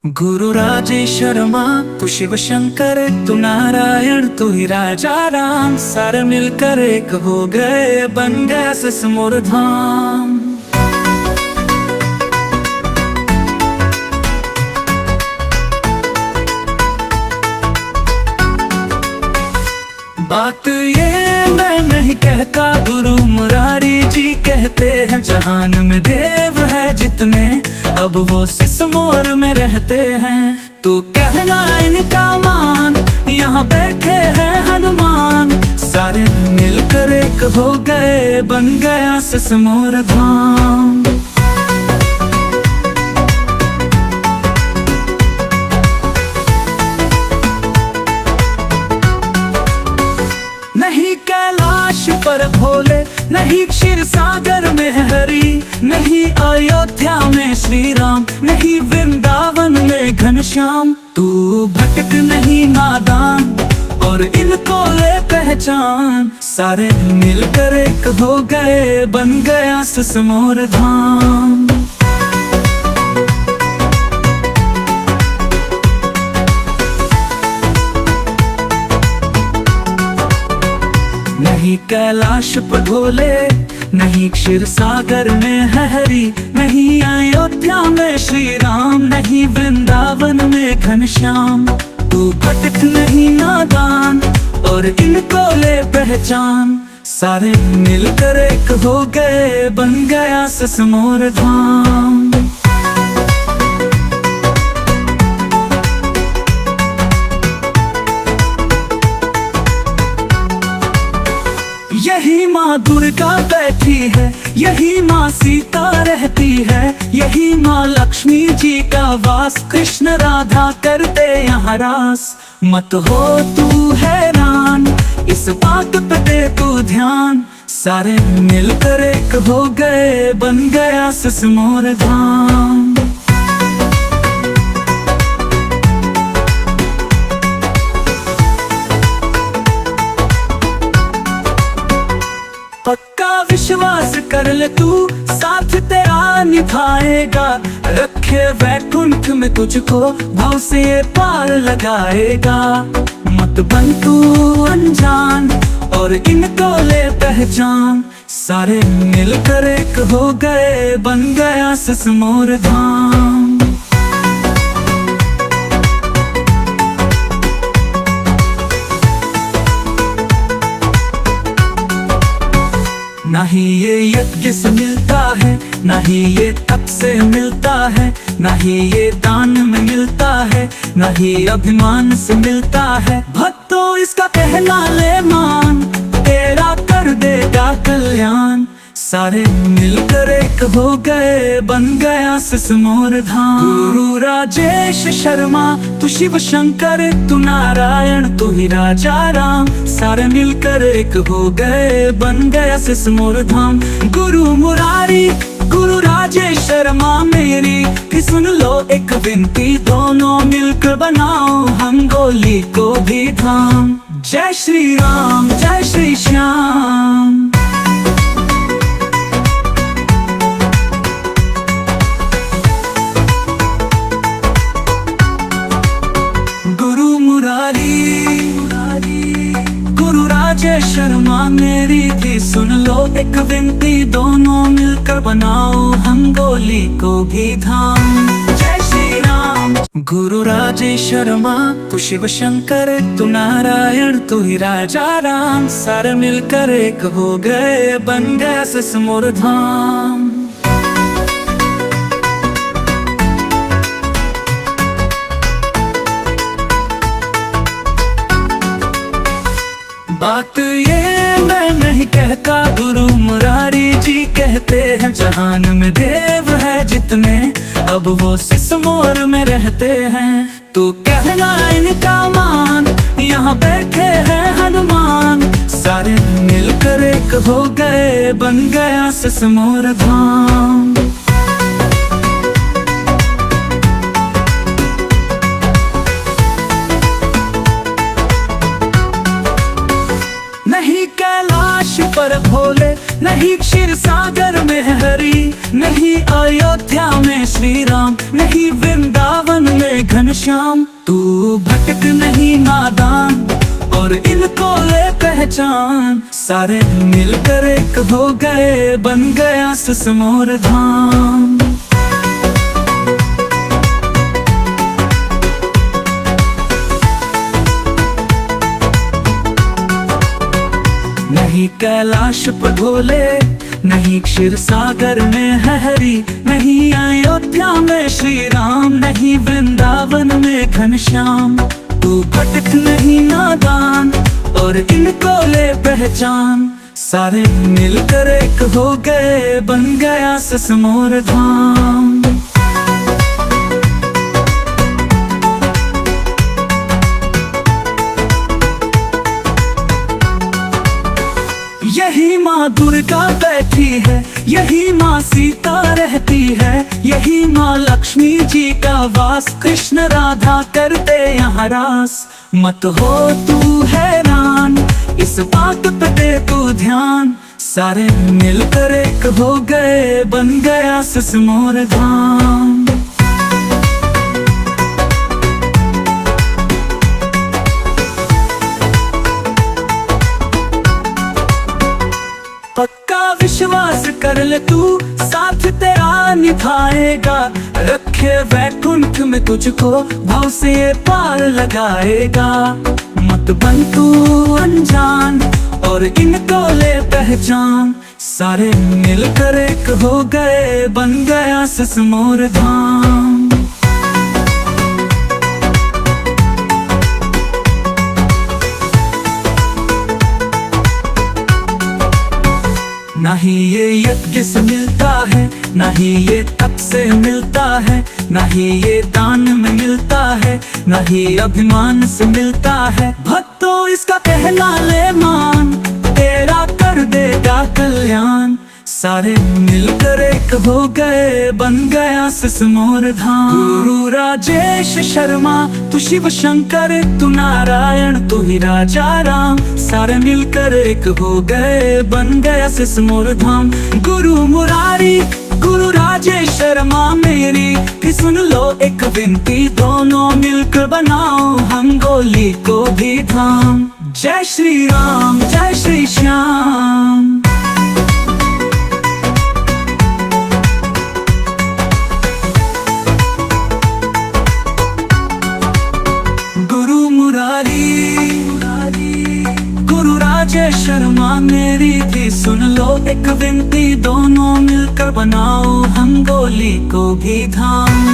गुरु राजेश्वर माँ तू शिव शंकर तू नारायण तू ही राजा राम, सारे मिलकर एक हो गए बन गया सिसमोर धाम। बात ये मैं नहीं कहता, गुरु मुरारी जी कहते हैं। जहान में देव है जितने अब वो सिसमोर में रहते हैं। तू कहना इनका मान, यहाँ बैठे हैं हनुमान। सारे मिलकर एक हो गए बन गया सिसमोर धाम। नहीं कैलाश पर भोले, नहीं क्षीर सागर में हरि, नहीं अयोध्या में श्री राम, नहीं वृंदावन में घनश्याम। तू भटक नहीं नादान और इनको ले पहचान। सारे मिलकर एक हो गए बन गया सिसमोर धाम। नहीं कैलाश पर भोले, नहीं क्षीर सागर में है हरि, नहीं अयोध्या में श्री राम, नहीं वृंदावन में घनश्याम। तू भटक नहीं नादान और इनको ले पहचान। सारे मिलकर एक हो गए बन गया सिसमोर धाम। यही माँ दुर्गा बैठी है, यही माँ सीता रहती है, यही माँ लक्ष्मी जी का वास। कृष्ण राधा करते यहाँ रास। मत हो तू हैरान, इस बात पे दे तू ध्यान। सारे मिलकर एक हो गए बन गया सिसमोर धाम। पक्का विश्वास कर ले तू, साथ तेरा निभाएगा। रखे वैकुंठ में तुझको, भाव से ये पार लगाएगा। मत बन तू अनजान और इनको ले पहचान। सारे मिलकर एक हो गए बन गया सिसमोर धाम। नहीं ये यज्ञ से मिलता है, नहीं ये तप से मिलता है, नहीं ये दान में मिलता है, नहीं अभिमान से मिलता है। भक्तों इसका कहना ले मान, तेरा कर देगा कल्याण। सारे मिलकर एक हो गए बन गया सिसमोर धाम। गुरु राजेश शर्मा तू शिव शंकर तू नारायण तू ही राजा राम, सारे मिलकर एक हो गए बन गया सिसमोर धाम। गुरु मुरारी गुरु राजेश शर्मा मेरी भी सुन लो एक विनती, दोनों मिलकर बनाओ हम गोली को भी धाम। जय श्री राम जय श्री श्याम। गुरु राजेश शर्मा मेरी भी सुन लो एक विनती, दोनों मिलकर बनाओ हम गोली को भी धाम। जय श्री राम। गुरु राजेश शर्मा तू शिव शंकर तू नारायण तू ही राजा राम, सारे मिलकर एक हो गए बन गया सिसमोर धाम। बात ये मैं नहीं कहता, गुरु मुरारी जी कहते हैं। जहान में देव है जितने अब वो सिसमोर में रहते हैं। तू कहना इनका मान, यहाँ बैठे हैं हनुमान। सारे मिलकर एक हो गए बन गया सिसमोर धाम। नहीं कैलाश पर भोले, नहीं क्षीर सागर में हरि, नहीं अयोध्या में श्री राम, नहीं वृंदावन में श्याम। तू भटक नहीं नादान और इनको ले पहचान, सारे मिलकर एक हो गए, बन गया सिसमोर धाम। नहीं कैलाश पर भोले, नहीं क्षीर सागर में है हरि, नहीं अयोध्या में श्री राम, नहीं वृंदावन में घनश्याम। तू भटक नहीं नादान और इनको ले पहचान, सारे मिलकर एक हो गए, बन गया सिसमोर धाम। यही माँ दुर्गा बैठी है, यही माँ सीता रहती है, यही माँ लक्ष्मी जी का वास, कृष्ण राधा करते यहाँ रास। मत हो तू हैरान, इस बात पे दे तू ध्यान, सारे मिलकर एक हो गए, बन गया सिसमोर धाम। पक्का विश्वास कर ले तू, साथ तेरा निभाएगा, रखे वैकुंठ में तुझको, भाव से ये पार लगाएगा। मत बन तू अनजान और इनको ले पहचान, सारे मिलकर एक हो गए, बन गया सिसमोर धाम। ना ही ये यज्ञ से मिलता है, ना ही ये तप से मिलता है, ना ही ये दान में मिलता है, ना ही अभिमान से मिलता है। भक्तों इसका कहना ले मान, तेरा कर देगा कल्याण, सारे मिलकर एक हो गए, बन गया सिसमोर धाम। गुरु राजेश शर्मा, तू शिव शंकर, तू नारायण, तू ही राजा राम, सारे मिलकर एक हो गए, बन गया सिसमोर धाम। गुरु मुरारी, गुरु राजेश शर्मा मेरी, भी सुन लो एक विनती, दोनों मिलकर बनाओ हम गोली को भी धाम। जय श्री राम, जय श्री श्याम। गुरु राजेश शर्मा मेरी भी सुन लो एक विनती, दोनों मिलकर बनाओ हम गोली को भी धाम।